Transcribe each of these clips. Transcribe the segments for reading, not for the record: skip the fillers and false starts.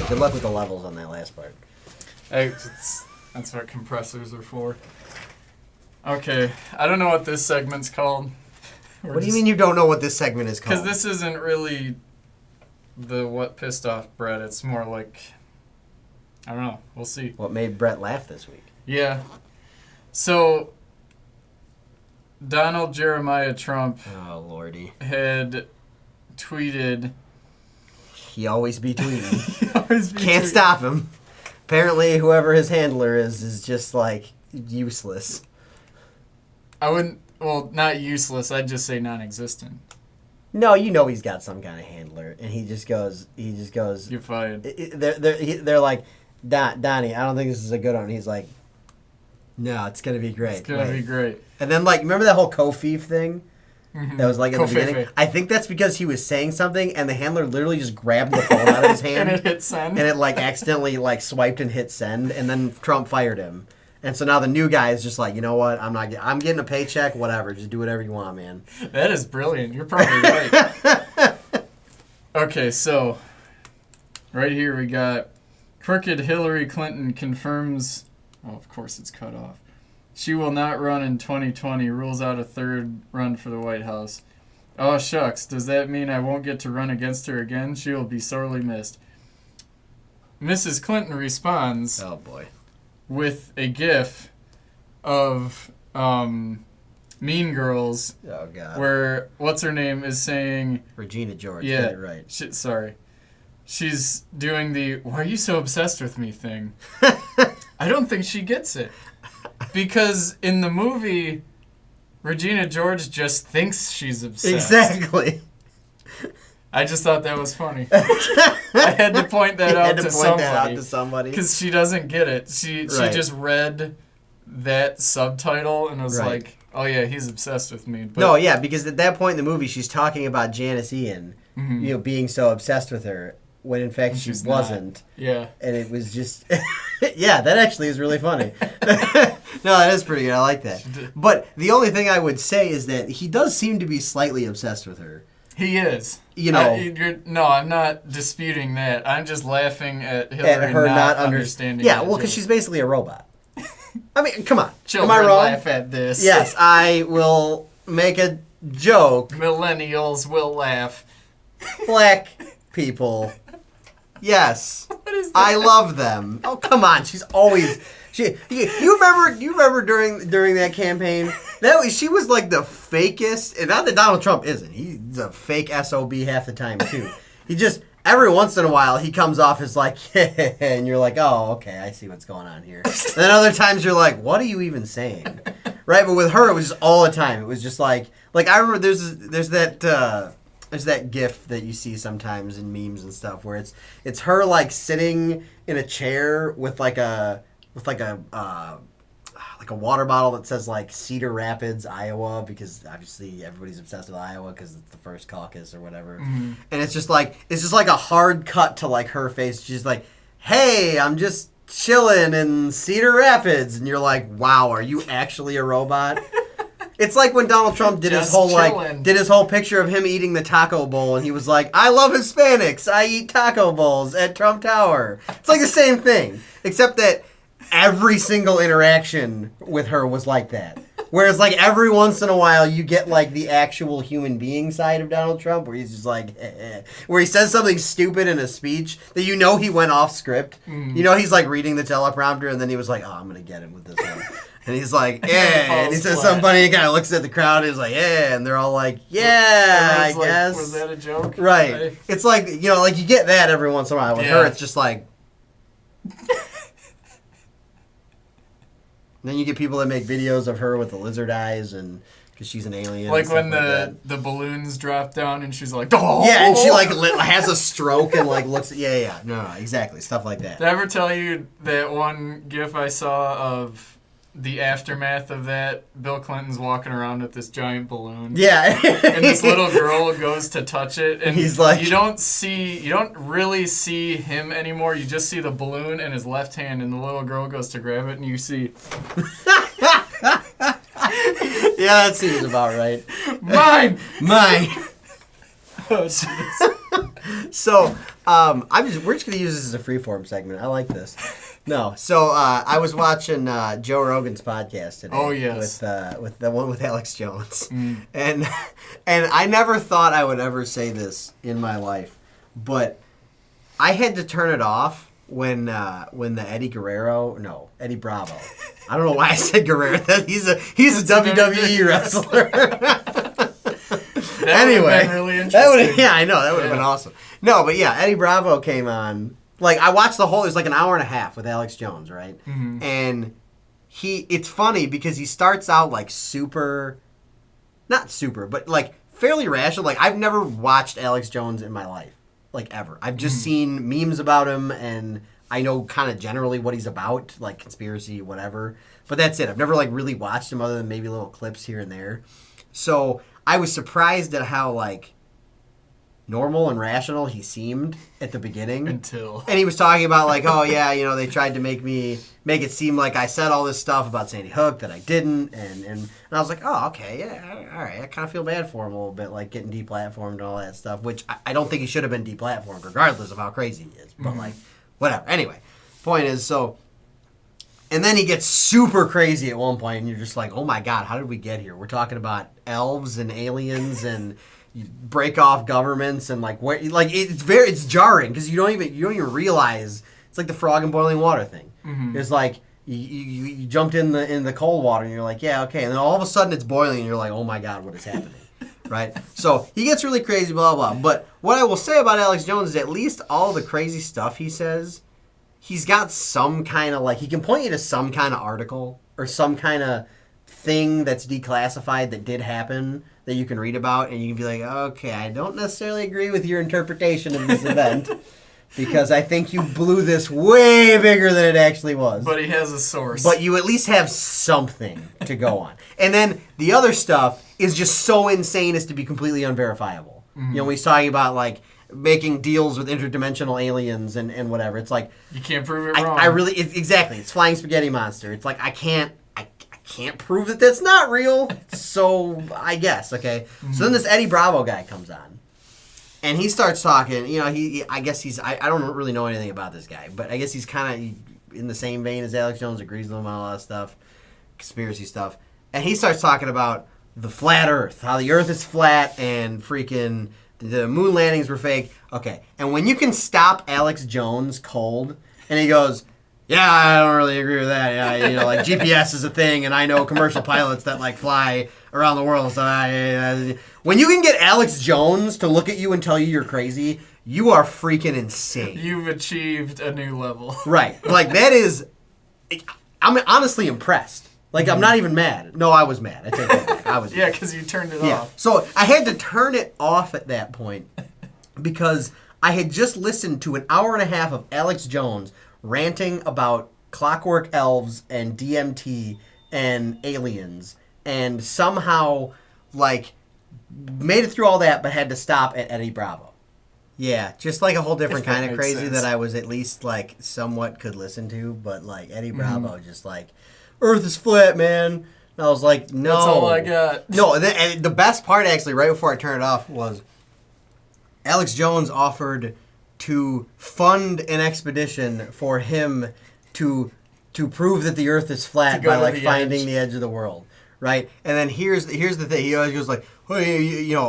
Good luck with the levels on that last part. That's what compressors are for. Okay, I don't know what this segment's called. What do you mean you don't know what this segment is called? Because this isn't really the what pissed off Brett. It's more like, I don't know. We'll see. What made Brett laugh this week? Yeah. So, Donald Jeremiah Trump Oh, Lordy. had tweeted... He always be tweeting. Can't stop him. Apparently, whoever his handler is just, like, useless. I wouldn't... Well, not useless. I'd just say non-existent. No, you know he's got some kind of handler, and he just goes... You're fired. They're like, Donnie, I don't think this is a good one. And he's like, no, it's going to be great. It's going to be great. And then, like, remember that whole Kofi thing? Mm-hmm. That was like at the beginning. I think that's because he was saying something, and the handler literally just grabbed the phone out of his hand, and it hit send, and it like accidentally like swiped and hit send, and then Trump fired him. And so now the new guy is just like, you know what? I'm getting a paycheck. Whatever. Just do whatever you want, man. That is brilliant. You're probably right. Okay, so right here we got crooked Hillary Clinton confirms. Oh, of course it's cut off. She will not run in 2020, rules out a third run for the White House. Oh, shucks. Does that mean I won't get to run against her again? She will be sorely missed. Mrs. Clinton responds Oh, boy. with a gif of Mean Girls. Oh, God. Where, what's-her-name is saying... Regina George. Yeah. Get it right. Sorry. She's doing the, why are you so obsessed with me thing. I don't think she gets it. Because in the movie, Regina George just thinks she's obsessed. Exactly. I just thought that was funny. I had to point that out to somebody. Because she doesn't get it. She just read that subtitle and was like, oh yeah, he's obsessed with me. But, no, yeah, because at that point in the movie, she's talking about Janice Ian, being so obsessed with her, when in fact she wasn't. Not. Yeah. And it was just... yeah, that actually is really funny. No, that is pretty good. I like that. But the only thing I would say is that he does seem to be slightly obsessed with her. He is. You know. No, I'm not disputing that. I'm just laughing at Hillary at her not understanding. Yeah, well, because she's basically a robot. I mean, come on. Children am I wrong? Laugh at this. Yes, I will make a joke. Millennials will laugh. Black people. Yes. What is that? I love them. Oh, come on. She's always... You remember during that campaign? She was like the fakest... And not that Donald Trump isn't. He's a fake SOB half the time, too. He just... Every once in a while, he comes off as like, yeah, and you're like, oh, okay, I see what's going on here. And then other times you're like, what are you even saying? Right? But with her, it was just all the time. It was just like I remember there's that GIF that you see sometimes in memes and stuff where it's her like sitting in a chair with like a water bottle that says like Cedar Rapids, Iowa, because obviously everybody's obsessed with Iowa because it's the first caucus or whatever. Mm-hmm. And it's just like a hard cut to like her face. She's like, "Hey, I'm just chilling in Cedar Rapids," and you're like, "Wow, are you actually a robot?" It's like when Donald Trump did his whole picture of him eating the taco bowl, and he was like, "I love Hispanics. I eat taco bowls at Trump Tower." It's like the same thing, except that every single interaction with her was like that. Whereas, like, every once in a while, you get, like, the actual human being side of Donald Trump, where he's just like, where he says something stupid in a speech that you know he went off script. Mm. You know he's, like, reading the teleprompter, and then he was like, oh, I'm going to get him with this one. And he's like, yeah, and he says something funny, and kind of looks at the crowd, and he's like, yeah, and they're all like, yeah, I guess. Was that a joke? Right. It's like, you know, like, you get that every once in a while. With her, it's just like... Then you get people that make videos of her with the lizard eyes, and because she's an alien. Like when the balloons drop down, and she's like, oh! Yeah, and she like has a stroke and like looks. Yeah. No, exactly, stuff like that. Did I ever tell you that one GIF I saw of the aftermath of that? Bill Clinton's walking around with this giant balloon. Yeah. And this little girl goes to touch it, and he's like, you don't really see him anymore. You just see the balloon in his left hand, and the little girl goes to grab it, and you see. Yeah, that seems about right. Mine. Oh, so, We're just gonna use this as a freeform segment. I like this. No, so I was watching Joe Rogan's podcast today. Oh yes, with the one with Alex Jones, and I never thought I would ever say this in my life, but I had to turn it off when the Eddie Bravo. I don't know why I said Guerrero. He's a WWE wrestler. Anyway, been really interesting. I know that would have been awesome. No, but yeah, Eddie Bravo came on. Like I watched the whole. It was like an hour and a half with Alex Jones, right? Mm-hmm. And it's funny because he starts out like not super, but like fairly rational. Like I've never watched Alex Jones in my life, like ever. I've just seen memes about him, and I know kind of generally what he's about, like conspiracy, whatever. But that's it. I've never like really watched him other than maybe little clips here and there. So I was surprised at how like normal and rational he seemed at the beginning. And he was talking about like, oh yeah, they tried to make it seem like I said all this stuff about Sandy Hook that I didn't, and I was like, oh okay, yeah, all right. I kind of feel bad for him a little bit, like getting deplatformed and all that stuff, which I don't think he should have been deplatformed regardless of how crazy he is. But like, whatever. Anyway, point is and then he gets super crazy at one point, and you're just like, oh my god, how did we get here? We're talking about elves and aliens and you break off governments and like where like it's jarring because you don't even realize it's like the frog in boiling water thing. Mm-hmm. It's like you jumped in the cold water and you're like, yeah, okay, and then all of a sudden it's boiling and you're like, oh my god, what is happening? Right? So he gets really crazy, blah blah. But what I will say about Alex Jones is at least all the crazy stuff he says, he's got some kind of like he can point you to some kind of article or some kind of thing that's declassified that did happen that you can read about, and you can be like, okay, I don't necessarily agree with your interpretation of this event because I think you blew this way bigger than it actually was. But he has a source. But you at least have something to go on. And then the other stuff is just so insane as to be completely unverifiable. Mm-hmm. When he's talking about like making deals with interdimensional aliens and whatever, it's like you can't prove it wrong. Exactly. It's flying spaghetti monster. It's like I can't prove that that's not real, so I guess, okay. Mm-hmm. So then this Eddie Bravo guy comes on, and he starts talking, I guess I don't really know anything about this guy, but I guess he's kind of in the same vein as Alex Jones, agrees with him on a lot of stuff, conspiracy stuff, and he starts talking about the flat earth, how the earth is flat, and freaking the moon landings were fake, okay. And when you can stop Alex Jones cold, and he goes, yeah, I don't really agree with that. Yeah, like GPS is a thing, and I know commercial pilots that like fly around the world. So when you can get Alex Jones to look at you and tell you you're crazy, you are freaking insane. You've achieved a new level. Right. Like that is, I'm honestly impressed. Like I'm not even mad. No, I was mad. I take that back. I was. Yeah, because you turned it off. So I had to turn it off at that point because I had just listened to an hour and a half of Alex Jones ranting about clockwork elves and DMT and aliens, and somehow like made it through all that but had to stop at Eddie Bravo. Yeah, just like a whole different kind of crazy sense. That I was at least like somewhat could listen to, but like Eddie Bravo just like, Earth is flat, man. And I was like, no. That's all I got. No, and the best part actually, right before I turned it off, was Alex Jones offered to fund an expedition for him to prove that the Earth is flat by like finding the edge of the world, right? And then here's the thing. He always goes like, "Well,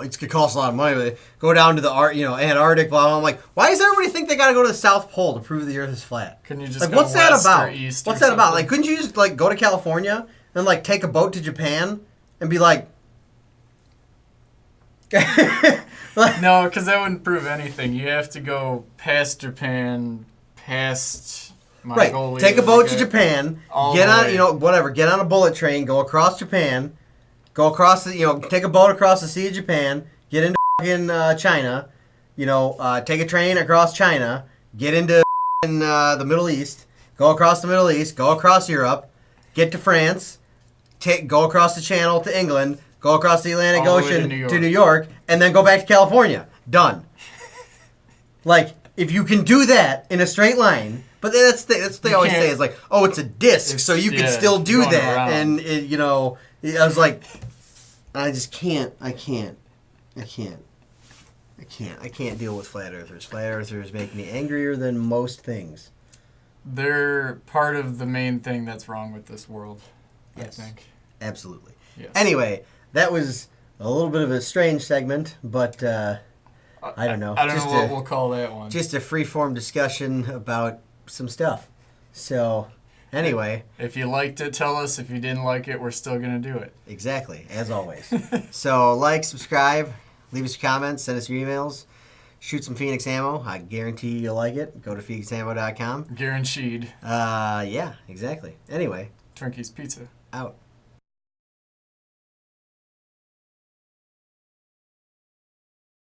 it's gonna cost a lot of money. But go down to the Antarctic." Blah, blah. I'm like, why does everybody think they gotta go to the South Pole to prove the Earth is flat? Couldn't you just like go what's that west about? Or east what's or that about? something? Like, couldn't you just like go to California and like take a boat to Japan and be like? No, because that wouldn't prove anything. You have to go past Japan, past Mongolia. Right. Take a boat to Japan. Get on, get on a bullet train. Go across Japan. Go across take a boat across the Sea of Japan. Get into China. Take a train across China. Get into the Middle East. Go across the Middle East. Go across Europe. Get to France. Go across the Channel to England. Go across the Atlantic Ocean to New York, and then go back to California. Done. Like, if you can do that in a straight line, but that's they always say is like, oh, it's a disc, so you can still do that. Around. And I was like, I just can't. I can't. I can't deal with flat earthers. Flat earthers make me angrier than most things. They're part of the main thing that's wrong with this world, Yes. I think. Absolutely. Yes. Anyway, that was a little bit of a strange segment, but I don't know. I don't know what we'll call that one. Just a free-form discussion about some stuff. So, anyway. If you liked it, tell us. If you didn't like it, we're still going to do it. Exactly, as always. So, like, subscribe, leave us your comments, send us your emails, shoot some Phoenix ammo. I guarantee you'll like it. Go to phoenixammo.com. Guaranteed. Yeah, exactly. Anyway. Twinkies Pizza. Out.